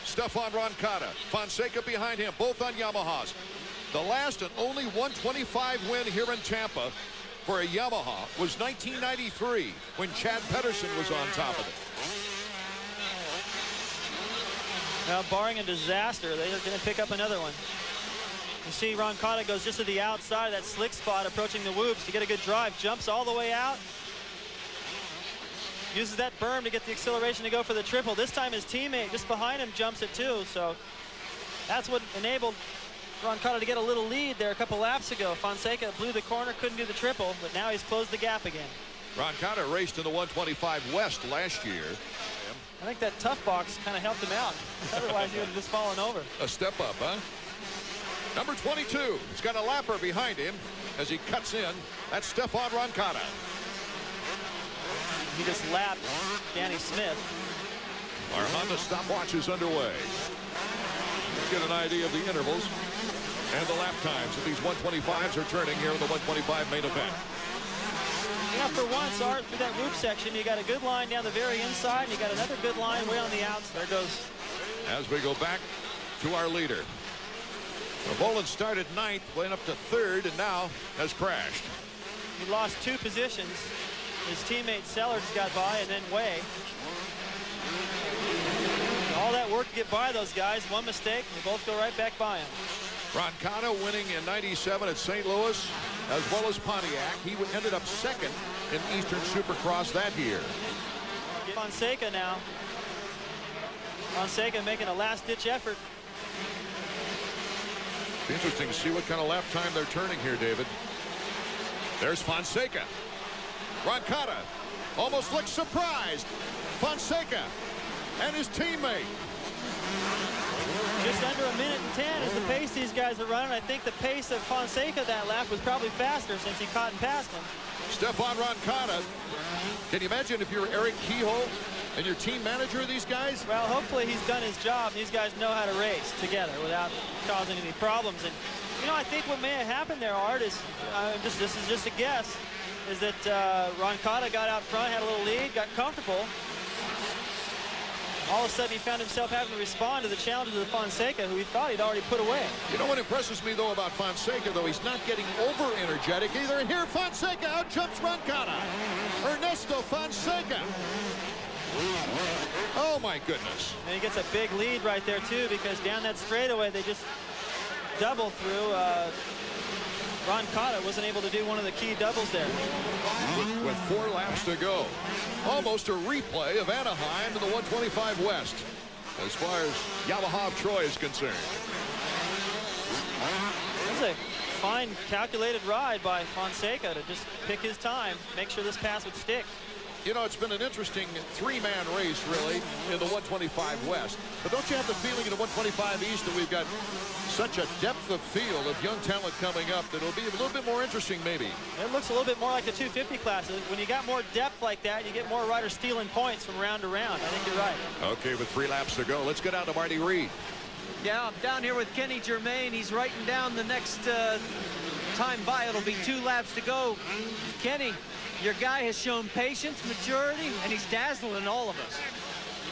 Stefan Roncada, Fonseca behind him, both on Yamahas. The last and only 125 win here in Tampa for a Yamaha was 1993 when Chad Pedersen was on top of it. Now, barring a disaster, they're going to pick up another one. You see Roncada goes just to the outside of that slick spot approaching the whoops to get a good drive. Jumps all the way out. Uses that berm to get the acceleration to go for the triple. This time his teammate just behind him jumps it too. So that's what enabled Roncada to get a little lead there a couple laps ago. Fonseca blew the corner, couldn't do the triple, but now he's closed the gap again. Roncada raced in the 125 West last year. I think that tough box kind of helped him out. Otherwise he would have just fallen over. A step up, huh? Number 22, he's got a lapper behind him as he cuts in. That's Stefan Roncada. He just lapped Danny Smith. Our Honda stopwatch is underway. Let's get an idea of the intervals and the lap times that these 125s are turning here in the 125 main event. Yeah, for once, Art, through that loop section, you got a good line down the very inside, and you got another good line way on the outside. There goes. As we go back to our leader. Bolin started 9th, went up to 3rd, and now has crashed. He lost 2 positions. His teammate Sellards got by, and then Way. All that work to get by those guys, one mistake, they both go right back by him. Roncada winning in '97 at St. Louis, as well as Pontiac. He ended up 2nd in Eastern Supercross that year. Fonseca now. Fonseca making a last-ditch effort. It's interesting to see what kind of lap time they're turning here, David. There's Fonseca. Roncada almost looks surprised. Fonseca and his teammate. Just under 1:10 is the pace these guys are running. I think the pace of Fonseca that lap was probably faster since he caught and passed him. Stefan Roncada. Can you imagine if you're Eric Kehoe and your team manager of these guys? Well, hopefully he's done his job. These guys know how to race together without causing any problems. And, you know, I think what may have happened there, Art, is this is just a guess, is that Roncada got out front, had a little lead, got comfortable. All of a sudden, he found himself having to respond to the challenges of Fonseca, who he thought he'd already put away. You know what impresses me, though, about Fonseca, though? He's not getting over-energetic either. And here, Fonseca out jumps Roncada. Ernesto Fonseca. Oh, my goodness. And he gets a big lead right there, too, because down that straightaway, they just double through. Roncada wasn't able to do one of the key doubles there. With 4 laps to go. Almost a replay of Anaheim in the 125 West, as far as Yamaha of Troy is concerned. That's a fine, calculated ride by Fonseca to just pick his time, make sure this pass would stick. You know, it's been an interesting 3-man race, really, in the 125 West. But don't you have the feeling in the 125 East that we've got such a depth of field of young talent coming up that it'll be a little bit more interesting, maybe? It looks a little bit more like the 250 classes. When you got more depth like that, you get more riders stealing points from round to round. I think you're right. Okay, with 3 laps to go, let's get out to Marty Reed. Yeah, I'm down here with Kenny Germain. He's writing down the next time by. It'll be 2 laps to go. Kenny, your guy has shown patience, maturity, and he's dazzling all of us.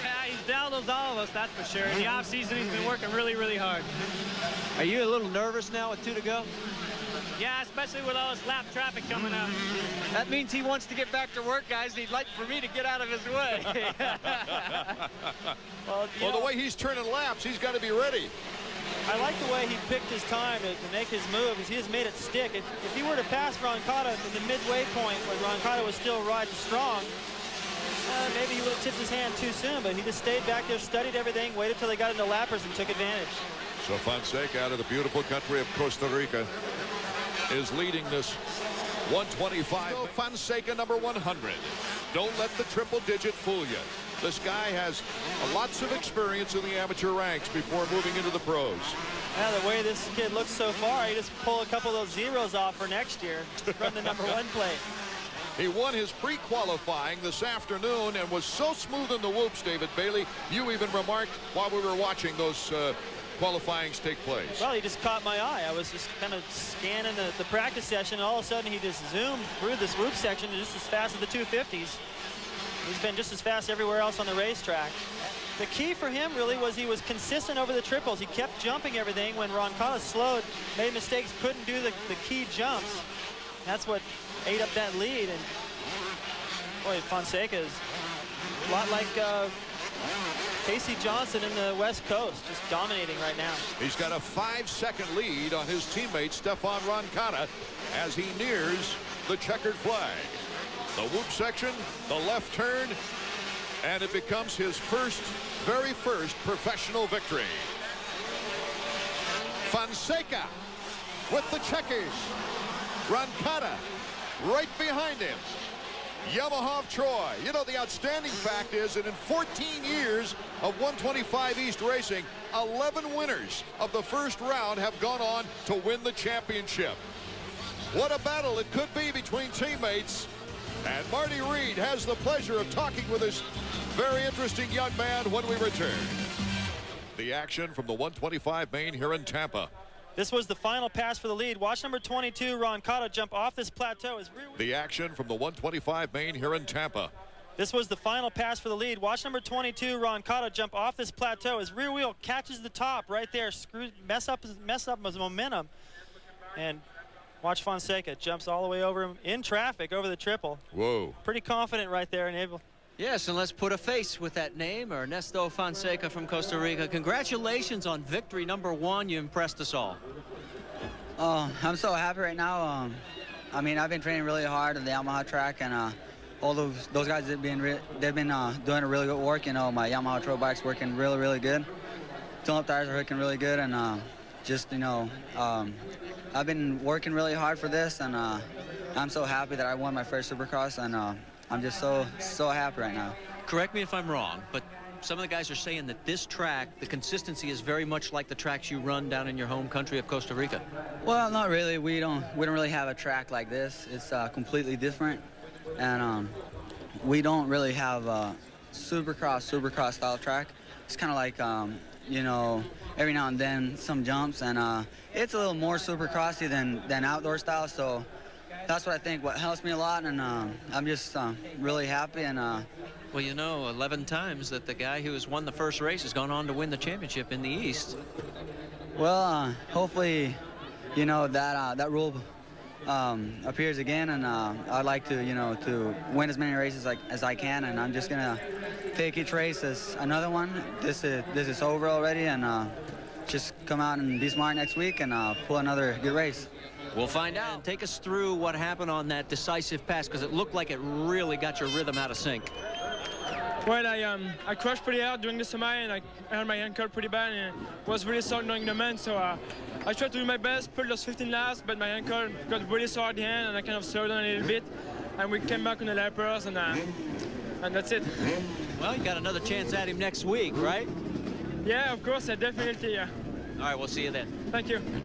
Yeah, he's dazzled all of us, that's for sure. In the offseason, he's been working really, really hard. Are you a little nervous now with 2 to go? Yeah, especially with all this lap traffic coming up. That means he wants to get back to work, guys. He'd like for me to get out of his way. Well, the way he's turning laps, he's got to be ready. I like the way he picked his time to make his move, because he has made it stick. If he were to pass Roncada in the midway point when Roncada was still riding strong, maybe he would have tipped his hand too soon, but he just stayed back there, studied everything, waited till they got into lappers and took advantage. So Fonseca, out of the beautiful country of Costa Rica, is leading this 125. So Fonseca, number 100. Don't let the triple digit fool you. This guy has lots of experience in the amateur ranks before moving into the pros. Yeah, the way this kid looks so far, he just pull a couple of those zeros off for next year. Run the number 1 plate. He won his pre-qualifying this afternoon and was so smooth in the whoops, David Bailey. You even remarked while we were watching those qualifyings take place. Well, he just caught my eye. I was just kind of scanning the practice session, and all of a sudden he just zoomed through this whoop section just as fast as the 250s. He's been just as fast everywhere else on the racetrack. The key for him really was he was consistent over the triples. He kept jumping everything. When Roncalli slowed, made mistakes, couldn't do the key jumps. That's what ate up that lead. And boy, Fonseca is a lot like Casey Johnson in the West Coast, just dominating right now. He's got a 5-second lead on his teammate Stefan Roncalli as he nears the checkered flag. The whoop section, the left turn, and it becomes his very first professional victory. Fonseca with the checkers. Roncalli right behind him. Yamaha of Troy. You know, the outstanding fact is that in 14 years of 125 East racing, 11 winners of the first round have gone on to win the championship. What a battle it could be between teammates. And Marty Reed has the pleasure of talking with this very interesting young man when we return. The action from the 125 main here in Tampa. This was the final pass for the lead. Watch number 22, Roncalli, jump off this plateau. The action from the 125 main here in Tampa. This was the final pass for the lead. Watch number 22, Roncalli, jump off this plateau. His rear wheel catches the top right there. Mess up his momentum. And watch Fonseca, jumps all the way over him in traffic over the triple. Whoa. Pretty confident right there and able. Yes, and let's put a face with that name, Ernesto Fonseca from Costa Rica. Congratulations on victory number 1. You impressed us all. I'm so happy right now. I mean, I've been training really hard on the Yamaha track, and all those guys they've been doing a really good work. You know, my Yamaha Pro bike's working really good. Tune-up tires are working really good, and just, you know, I've been working really hard for this, and I'm so happy that I won my first Supercross, and I'm just so happy right now. Correct me if I'm wrong, but some of the guys are saying that this track, the consistency is very much like the tracks you run down in your home country of Costa Rica. Well, not really. We don't really have a track like this. It's completely different, and we don't really have a Supercross style track. It's kind of like you know, every now and then some jumps, and it's a little more Supercrossy than outdoor style. So that's what I think. What helps me a lot, and I'm just really happy. And well, you know, 11 times that the guy who has won the first race has gone on to win the championship in the East. Well, hopefully, you know, that rule appears again, and I'd like to, you know, to win as many races as I can, and I'm just gonna take each race as another one. This is over already, and just come out and be smart next week and pull another good race. We'll find out. And take us through what happened on that decisive pass, because it looked like it really got your rhythm out of sync. Well, I crashed pretty hard during the semi, and I hurt my ankle pretty bad, and it was really sore during the man. So I tried to do my best, pull those 15 laps, but my ankle got really sore at the end, and I kind of slowed down a little bit. And we came back on the lappers, and that's it. Well, you got another chance at him next week, right? Yeah, of course, definitely. Yeah. All right, we'll see you then. Thank you.